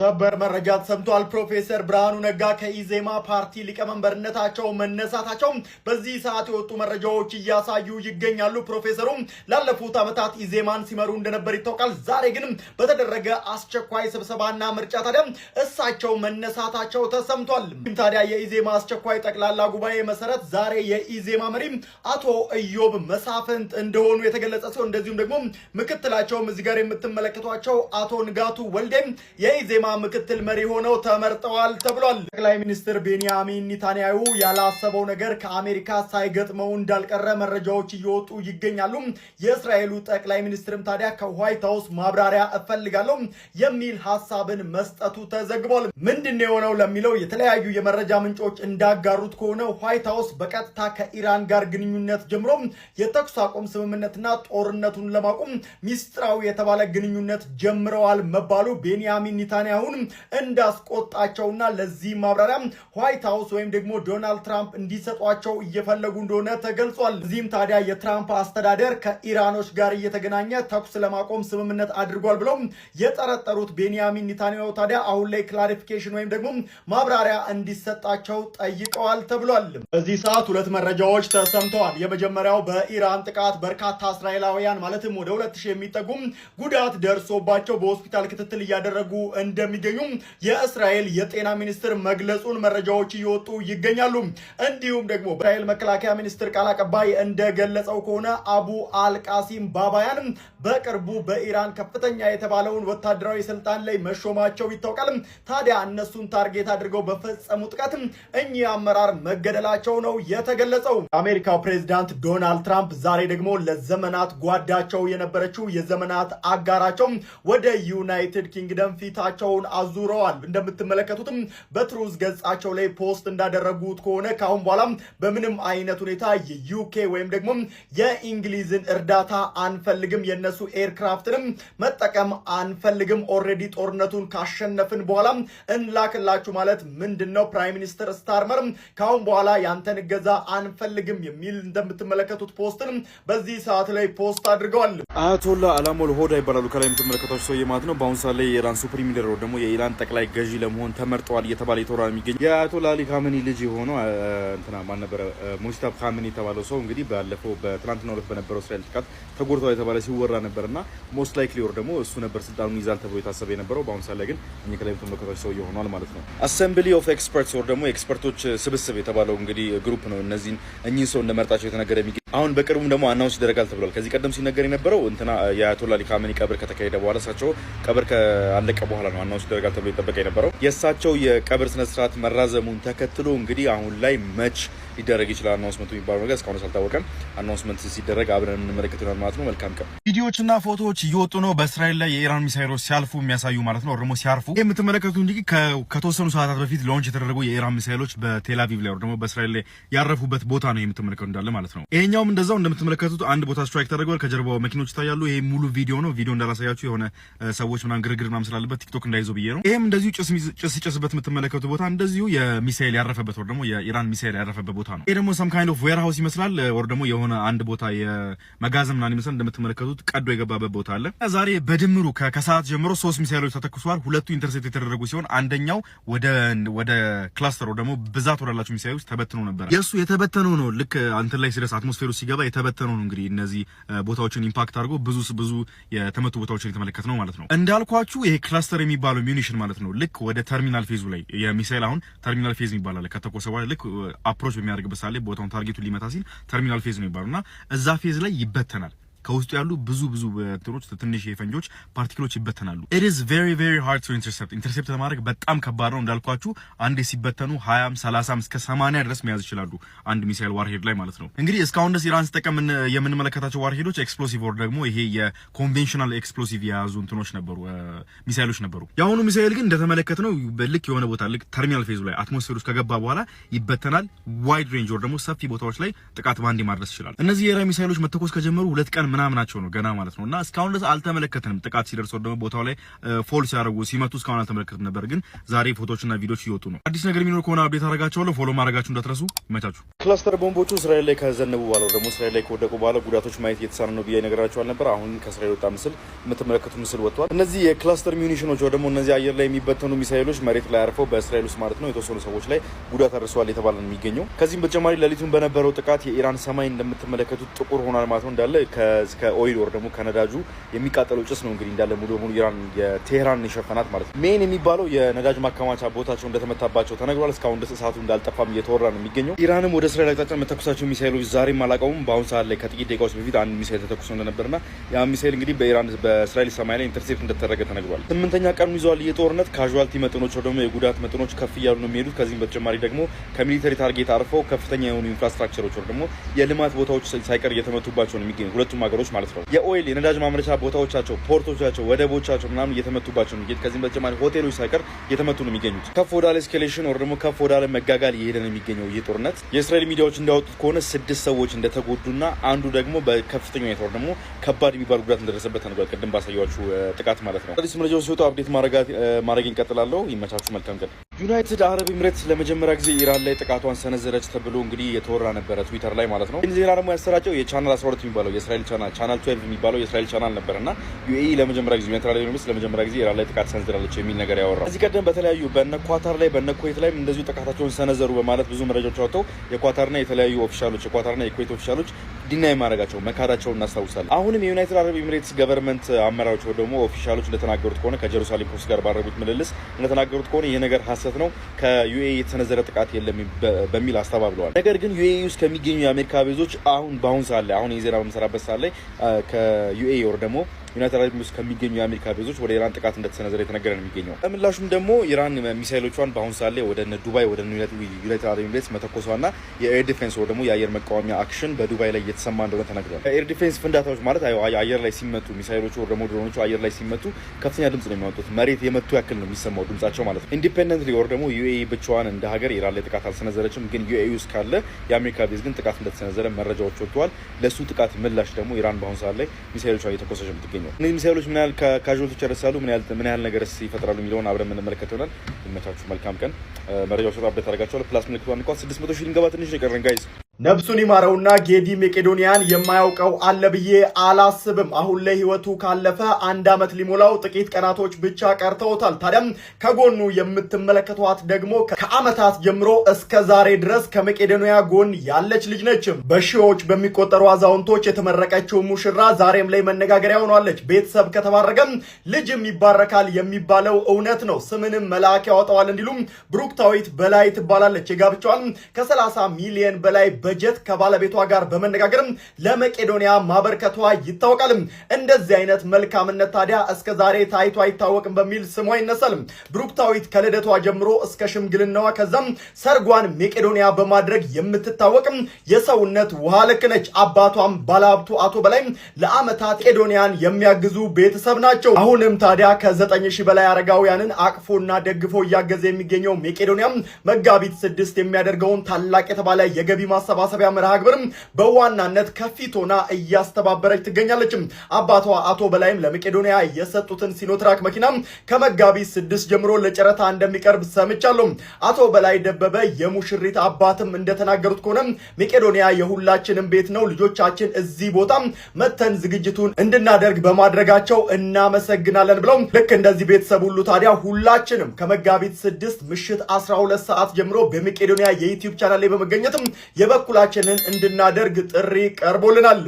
ሰበር መረጃ ተሰምቷል። ፕሮፌሰር ብርሃኑ ነጋ ከኢዜማ ፓርቲ ሊቀመንበርነታቸው መነሳታቸው በዚህ ሰዓት የወጡ መረጃዎች እያሳዩ ይገኛሉ። ፕሮፌሰሩ ላለፉት ዓመታት ኢዜማን ሲመሩ እንደነበር ይታወቃል። ዛሬ ግን በተደረገ አስቸኳይ ስብሰባና ምርጫ ታዲያ እሳቸው መነሳታቸው ተሰምቷል። ታዲያ የኢዜማ አስቸኳይ ጠቅላላ ጉባኤ መሰረት ዛሬ የኢዜማ መሪ አቶ ኢዮብ መሳፍንት እንደሆኑ የተገለጸ ሲሆን እንደዚሁም ደግሞ ምክትላቸውም እዚህ ጋር የምትመለከቷቸው አቶ ንጋቱ ወልዴ የኢዜማ ምክትል መሪ ሆነው ተመርጠዋል ተብሏል። ጠቅላይ ሚኒስትር ቤንያሚን ኔታንያሁ ያላሰበው ነገር ከአሜሪካ ሳይገጥመው እንዳልቀረ መረጃዎች እየወጡ ይገኛሉ። የእስራኤሉ ጠቅላይ ሚኒስትርም ታዲያ ከዋይት ሃውስ ማብራሪያ እፈልጋለሁ የሚል ሐሳብን መስጠቱ ተዘግቧል። ምንድነው የሆነው ለሚለው የተለያዩ የመረጃ ምንጮች እንዳጋሩት ከሆነ ዋይት ሃውስ በቀጥታ ከኢራን ጋር ግንኙነት ጀምሮ የተኩስ አቁም ስምምነትና ጦርነቱን ለማቆም ሚስጥራዊ የተባለ ግንኙነት ጀምረዋል መባሉ ቤንያሚን ኔታንያሁ እንዳስቆጣቸውና ለዚህ ማብራሪያ ዋይት ሃውስ ወይም ደግሞ ዶናልድ ትራምፕ እንዲሰጧቸው እየፈለጉ እንደሆነ ተገልጿል። እዚህም ታዲያ የትራምፕ አስተዳደር ከኢራኖች ጋር እየተገናኘ ተኩስ ለማቆም ስምምነት አድርጓል ብለው የጠረጠሩት ቤንያሚን ኔታንያሁ ታዲያ አሁን ላይ ክላሪፊኬሽን ወይም ደግሞ ማብራሪያ እንዲሰጣቸው ጠይቀዋል ተብሏል። በዚህ ሰዓት ሁለት መረጃዎች ተሰምተዋል። የመጀመሪያው በኢራን ጥቃት በርካታ እስራኤላውያን ማለትም ወደ 2000 የሚጠጉ ጉዳት ደርሶባቸው በሆስፒታል ክትትል እያደረጉ እንደሚገኙ የእስራኤል የጤና ሚኒስትር መግለጹን መረጃዎች እየወጡ ይገኛሉ። እንዲሁም ደግሞ በእስራኤል መከላከያ ሚኒስትር ቃል አቀባይ እንደገለጸው ከሆነ አቡ አልቃሲም ባባያን በቅርቡ በኢራን ከፍተኛ የተባለውን ወታደራዊ ስልጣን ላይ መሾማቸው ይታወቃል። ታዲያ እነሱን ታርጌት አድርገው በፈጸሙ ጥቃት እኚህ አመራር መገደላቸው ነው የተገለጸው። የአሜሪካው ፕሬዝዳንት ዶናልድ ትራምፕ ዛሬ ደግሞ ለዘመናት ጓዳቸው የነበረችው የዘመናት አጋራቸው ወደ ዩናይትድ ኪንግደም ፊታቸውን አዙረዋል። እንደምትመለከቱትም በትሩዝ ገጻቸው ላይ ፖስት እንዳደረጉት ከሆነ ካሁን በኋላ በምንም አይነት ሁኔታ የዩኬ ወይም ደግሞ የእንግሊዝን እርዳታ አንፈልግም፣ የነሱ ኤርክራፍትንም መጠቀም አንፈልግም፣ ኦልሬዲ ጦርነቱን ካሸነፍን በኋላ እንላክላችሁ ማለት ምንድነው? ፕራይም ሚኒስተር ስታርመር ካሁን በኋላ ያንተን እገዛ አንፈልግም የሚል እንደምትመለከቱት ፖስትን በዚህ ሰዓት ላይ ፖስት አድርገዋል። አያቶላ አላሞል ሆዳ ይባላሉ። ከላይ የምትመለከቷቸው ሰውዬ ማለት ነው። በአሁኑ ሰዓት ላይ የኢራን ሱፕሪም ሊደር ደግሞ የኢራን ጠቅላይ ገዢ ለመሆን ተመርጠዋል እየተባለ የተወራ የሚገኝ የአያቶላ አሊ ካሜኒ ልጅ የሆነው እንትና ማን ነበረ ሙጅታባ ካሜኒ የተባለው ሰው እንግዲህ ባለፈው በትናንትናው ዕለት በነበረው እስራኤል ጥቃት ተጎድቷል የተባለ ሲወራ ነበርና ሞስት ላይክሊ ወር ደግሞ እሱ ነበር ስልጣኑን ይዛል ተብሎ የታሰበ የነበረው። በአሁኑ ሰዓት ላይ ግን እኛ ከላይ የምትመለከቷቸው ሰው የሆኗል ማለት ነው። አሰምብሊ ኦፍ ኤክስፐርትስ ወር ደግሞ ኤክስፐርቶች ስብስብ የተባለው እንግዲህ ግሩፕ ነው እኚህን ሰው እንደመርጣቸው የተነገረ የሚገኝ አሁን በቅርቡም ደግሞ አናውንስ ይደረጋል ተብሏል። ከዚህ ቀደም ሲነገር የነበረው እንትና የአያቶላ አሊ ካሜኒ ቀብር ከተካሄደ በኋላ እሳቸው ቀብር ካለቀ በኋላ ነው አናውንስ ይደረጋል ተብሎ ይጠበቅ የነበረው። የእሳቸው የቀብር ስነ ስርዓት መራዘሙን ተከትሎ እንግዲህ አሁን ላይ መች ሊደረግ ይችላል አናውንስመንቱ የሚባለው ነገር እስካሁን አልታወቀም። አናውንስመንት ሲደረግ አብረን እንመለከት ይሆናል ማለት ነው። መልካም ቀን። ቪዲዮዎችና ፎቶዎች እየወጡ ነው በእስራኤል ላይ የኢራን ሚሳይሎች ሲያልፉ የሚያሳዩ ማለት ነው። ደግሞ ሲያርፉ የምትመለከቱ እንግዲህ ከተወሰኑ ሰዓታት በፊት ሎንች የተደረጉ የኢራን ሚሳይሎች በቴልአቪቭ ላይ ደግሞ በእስራኤል ላይ ያረፉበት ቦታ ነው የምትመለከቱ እንዳለ ማለት ነው። ይሄኛውም እንደዛው እንደምትመለከቱት አንድ ቦታ ስትራይክ ተደርጓል። ከጀርባው መኪኖች ይታያሉ። ይሄ ሙሉ ቪዲዮ ነው። ቪዲዮ እንዳላሳያችሁ የሆነ ሰዎች ምናምን ግርግር ምናምን ስላለበት ቲክቶክ እንዳይዞ ብዬ ነው። ይሄም እንደዚሁ ጭስ ሲጨስበት የምትመለከቱ ቦታ እንደዚሁ የሚሳይል ያረፈበት ወር ደግሞ የኢራን ሚሳይል ያረፈበት ቦታ ነው። ይሄ ደግሞ some kind of warehouse ይመስላል ወር ደግሞ የሆነ አንድ ቦታ የመጋዘን ምናምን ይመስላል። እንደምትመለከቱት ቀዶ የገባበት ቦታ አለ። ዛሬ በድምሩ ከሰዓት ጀምሮ 3 ሚሳይሎች ተተኩሰዋል። ሁለቱ ኢንተርሴፕት የተደረጉ ሲሆን አንደኛው ወደ ክላስተር ደግሞ ብዛት ወዳላቸው ሚሳይሎች ተበትኖ ነበር። የሱ የተበተነው ነው ልክ አንተን ላይ ሲደርስ አትሞስፌሩ ሲገባ የተበተነው ነው። እንግዲህ እነዚህ ቦታዎችን ኢምፓክት አድርጎ ብዙ የተመቱ ቦታዎችን የተመለከት ነው ማለት ነው። እንዳልኳችሁ ይሄ ክላስተር የሚባለው ሚኒሽን ማለት ነው ልክ ወደ ተርሚናል ፌዙ ላይ የሚሳይል አሁን ተርሚናል ፌዝ የሚባል አለ። ከተኮሰ በኋላ ልክ አፕሮች በሚያደርግበት ሳለ ቦታውን ታርጌቱን ሊመታ ሲል ተርሚናል ፌዝ ነው የሚባለውና እዛ ፌዝ ላይ ይበተናል። ከውስጡ ያሉ ብዙ እንትኖች ትንሽ የፈንጆች ፓርቲክሎች ይበተናሉ። it is very very hard to intercept ለማድረግ በጣም ከባድ ነው። እንዳልኳችሁ አንዴ ሲበተኑ 20 30 እስከ 80 ድረስ መያዝ ይችላሉ አንድ ሚሳይል ዋርሄድ ላይ ማለት ነው። እንግዲህ እስካሁን ድረስ ኢራን ሲጠቀም የምንመለከታቸው ዋርሄዶች ኤክስፕሎሲቭ ወር ደግሞ ይሄ የኮንቬንሽናል ኤክስፕሎሲቭ የያዙ እንትኖች ነበሩ ሚሳይሎች ነበሩ። ያሁኑ ሚሳይል ግን እንደተመለከትነው ልክ የሆነ ቦታ ልክ ተርሚናል ፌዝ ላይ አትሞስፌር ውስጥ ከገባ በኋላ ይበተናል። ዋይድ ሬንጅ ወር ደግሞ ሰፊ ቦታዎች ላይ ጥቃት ባንዴ ማድረስ ይችላል። እነዚህ የኢራን ሚሳይሎች መተኮስ ከጀመሩ 2 ቀን ምናምናቸው ነው ገና ማለት ነውና እስካሁን ድረስ አልተመለከተንም። ጥቃት ሲደርስ ደግሞ ቦታው ላይ ፎል ሲያደርጉ ሲመቱ እስካሁን አልተመለከተንም ነበር። ግን ዛሬ ፎቶዎችና ቪዲዮዎች እየወጡ ነው። አዲስ ነገር የሚኖር ከሆነ አፕዴት አደርጋቸዋለሁ። ፎሎ ማድረጋችሁ እንዳትረሱ። ይመቻችሁ። ክላስተር ቦምቦቹ እስራኤል ላይ ከዘነቡ በኋላ ደግሞ እስራኤል ላይ ከወደቁ በኋላ ጉዳቶች ማየት እየተሳነ ነው ብዬ ነገራችኋል ነበር። አሁን ከእስራኤል ወጣ ምስል የምትመለከቱት ምስል ወጥቷል። እነዚህ የክላስተር ሚኒሽኖች ደግሞ እነዚህ አየር ላይ የሚበተኑ ሚሳኤሎች መሬት ላይ አርፈው በእስራኤል ውስጥ ማለት ነው የተወሰኑ ሰዎች ላይ ጉዳት አድርሰዋል የተባለ ነው የሚገኘው። ከዚህም በተጨማሪ ሌሊቱን በነበረው ጥቃት የኢራን ሰማይ እንደምትመለከቱት ጥቁር ሆኗል ማለት ነው። እንዳለ ከኦይል ወር ደግሞ ከነዳጁ የሚቃጠለው ጭስ ነው እንግዲህ እንዳለ ሙሉ በሙሉ ኢራን የቴህራን የሸፈናት ማለት ነው። ሜን የሚባለው የነዳጅ ማከማቻ ቦታቸው እንደተመታባቸው ተነግሯል። እስካሁን ድረስ እሳቱ እንዳልጠፋም እየተወራ ነው የሚገኘው። ኢራንም ወደ እስራኤል አቅጣጫ መተኮሳቸው ሚሳኤሎች ዛሬም አላቀውም። በአሁኑ ሰዓት ላይ ከጥቂት ደቂቃዎች በፊት አንድ ሚሳኤል ተተኩሶ እንደነበርና ያ ሚሳኤል እንግዲህ በእስራኤል ሰማይ ላይ ኢንተርሴፕት እንደተደረገ ተነግሯል። 8ኛ ቀኑን ይዟል የጦርነት ካዡዋልቲ መጠኖች ደግሞ የጉዳት መጠኖች ከፍ እያሉ ነው የሚሄዱት። ከዚህም በተጨማሪ ደግሞ ከሚሊተሪ ታርጌት አርፈው ከፍተኛ የሆኑ ኢንፍራስትራክቸሮች ደግሞ የልማት ቦታዎች ሳይቀር እየተመቱባቸው ነው የሚገኙ ሁለቱም ሀገሮች ማለት ነው። የኦይል የነዳጅ ማምረቻ ቦታዎቻቸው፣ ፖርቶቻቸው፣ ወደቦቻቸው ምናምን እየተመቱባቸው ነው። ከዚህም በተጨማሪ ሆቴሎች ሳይቀር እየተመቱ ነው የሚገኙት። ከፍ ወዳለ ኤስኬሌሽን ወር ደግሞ ከፍ ወዳለ መጋጋል እየሄደ ነው የሚገኘው ይህ ጦርነት። የእስራኤል ሚዲያዎች እንዳወጡት ከሆነ 6 ሰዎች እንደተጎዱና አንዱ ደግሞ በከፍተኛ ሁኔታ ወር ደግሞ ከባድ የሚባል ጉዳት እንደደረሰበት ተነግሯል። ቅድም ባሳያችሁ ጥቃት ማለት ነው። አዲስ መረጃዎች ሲወጡ አፕዴት ማድረግ እንቀጥላለሁ። ይመቻችሁ። መልካም ቀን። ዩናይትድ አረብ ኤምሬትስ ለመጀመሪያ ጊዜ ኢራን ላይ ጥቃቷን ሰነዘረች ተብሎ እንግዲህ የተወራ ነበረ ትዊተር ላይ ማለት ነው። ይህን ዜና ደግሞ ያሰራጨው የቻናል 12 የሚባለው የእስራኤል ቻናል 12 የሚባለው የእስራኤል ቻናል ነበርና ዩኤኢ ለመጀመሪያ ጊዜ ዩናይትድ አረብ ኤምሬትስ ለመጀመሪያ ጊዜ ኢራን ላይ ጥቃት ሰንዝራለች የሚል ነገር ያወራ። ከዚህ ቀደም በተለያዩ በነ ኳታር ላይ በነ ኩዌት ላይ እንደዚሁ ጥቃታቸውን ሰነዘሩ በማለት ብዙ መረጃዎች አወጣው። የኳታርና የተለያዩ ኦፊሻሎች የኳታርና የኩዌት ኦፊሻሎች ዲናይ ማድረጋቸው መካዳቸውን እናስታውሳለን። አሁንም የዩናይትድ አረብ ኤምሬትስ ገቨርንመንት አመራሮች ደግሞ ኦፊሻሎች እንደተናገሩት ከሆነ ከጀሩሳሌም ፖስት ጋር ባደረጉት ምልልስ እንደተናገሩት ከሆነ ይሄ ነገር ሐሰት ነው ከዩኤኢ የተሰነዘረ ጥቃት የለም በሚል አስተባብለዋል። ነገር ግን ዩኤኢ ውስጥ ከሚገኙ የአሜሪካ ቤዞች በአሁን ሰዓት ላይ አሁን የዜና በምሰራበት ሰዓት ላይ ከዩኤኢ ወር ደግሞ ዩናይትድ አረብ ኤምሬትስ ከሚገኙ የአሜሪካ ቤዞች ወደ ኢራን ጥቃት እንደተሰነዘረ የተነገረ ነው የሚገኘው። በምላሹም ደግሞ ኢራን ሚሳኤሎቿን በአሁን ሰዓት ላይ ወደ ዱባይ ወደ ዩናይትድ አረብ ኤምሬትስ መተኮሷና የኤር ዲፌንስ ወር ደግሞ የአየር መቃወሚያ አክሽን በዱባይ ላይ እየተሰማ እንደሆነ ተነግሯል። ኤር ዲፌንስ ፍንዳታዎች ማለት አየር ላይ ሲመቱ ሚሳኤሎቹ ወር ደግሞ ድሮኖቹ አየር ላይ ሲመቱ ከፍተኛ ድምጽ ነው የሚያወጡት። መሬት የመቱ ያክል ነው የሚሰማው ድምጻቸው ማለት ነው። ኢንዲፔንደንትሊ ወር ደግሞ ዩኤኢ ብቻዋን እንደ ሀገር ኢራን ላይ ጥቃት አልሰነዘረችም። ግን ዩኤኢ ውስጥ ካለ የአሜሪካ ቤዝ ግን ጥቃት እንደተሰነዘረ መረጃዎች ወጥተዋል። ለሱ ጥቃት ምላሽ ደግሞ ኢራን በአሁን ሰዓት ላይ ሚሳኤሎቿን እየተኮሰች የምትገኘው። እነዚህ ሚሳኤሎች ምን ያህል ካዡዋልቲዎች ያደርሳሉ፣ ምን ያህል ነገርስ ይፈጥራሉ የሚለውን አብረን የምንመለከት ይሆናል። ይመቻችሁ። መልካም ቀን። መረጃዎች አፕዴት አደርጋቸዋለሁ። ፕላስ ምልክቷን እንኳን 600 ሺህ ልንገባ ትንሽ ነው የቀረን ጋይዝ። ነፍሱን ይማረውና ጌዲ መቄዶንያን የማያውቀው አለ ብዬ አላስብም። አሁን ላይ ህይወቱ ካለፈ 1 ዓመት ሊሞላው ጥቂት ቀናቶች ብቻ ቀርተውታል። ታዲያም ከጎኑ የምትመለከቷት ደግሞ ከዓመታት ጀምሮ እስከ ዛሬ ድረስ ከመቄዶንያ ጎን ያለች ልጅ ነች። በሺዎች በሚቆጠሩ አዛውንቶች የተመረቀችው ሙሽራ ዛሬም ላይ መነጋገሪያ ሆኗለች። ቤተሰብ ከተባረገም ልጅም ይባረካል የሚባለው እውነት ነው። ስምንም መልአክ ያወጣዋል እንዲሉም ብሩክታዊት በላይ ትባላለች። የጋብቻዋን ከ30 ሚሊዮን በላይ በጀት ከባለቤቷ ጋር በመነጋገር ለመቄዶንያ ማበርከቷ ይታወቃል። እንደዚህ አይነት መልካምነት ታዲያ እስከ ዛሬ ታይቶ አይታወቅም በሚል ስሟ ይነሳል። ብሩክታዊት ከልደቷ ጀምሮ እስከ ሽምግልናዋ ከዛም ሰርጓን መቄዶንያ በማድረግ የምትታወቅ የሰውነት ውሃ ልክ ነች። አባቷም ባለሀብቱ አቶ በላይ ለአመታት መቄዶንያን የሚያግዙ ቤተሰብ ናቸው። አሁንም ታዲያ ከ9000 በላይ አረጋውያንን አቅፎና ደግፎ እያገዘ የሚገኘው መቄዶንያ መጋቢት 6 የሚያደርገውን ታላቅ የተባለ የገቢ ማሰባሰቢያ መርሃ ግብርም በዋናነት ከፊት ሆና እያስተባበረች ትገኛለች። አባቷ አቶ በላይም ለመቄዶንያ የሰጡትን ሲኖትራክ መኪና ከመጋቢት 6 ጀምሮ ለጨረታ እንደሚቀርብ ሰምቻለሁ። አቶ በላይ ደበበ የሙሽሪት አባትም እንደተናገሩት ከሆነ መቄዶንያ የሁላችንም ቤት ነው፣ ልጆቻችን እዚህ ቦታ መተን ዝግጅቱን እንድናደርግ በማድረጋቸው እናመሰግናለን ብለው ልክ እንደዚህ ቤተሰብ ሁሉ ታዲያ ሁላችንም ከመጋቢት 6 ምሽት 12 ሰዓት ጀምሮ በመቄዶንያ የዩቲዩብ ቻናል ላይ በመገኘት የበኩላችንን እንድናደርግ ጥሪ ቀርቦልናል።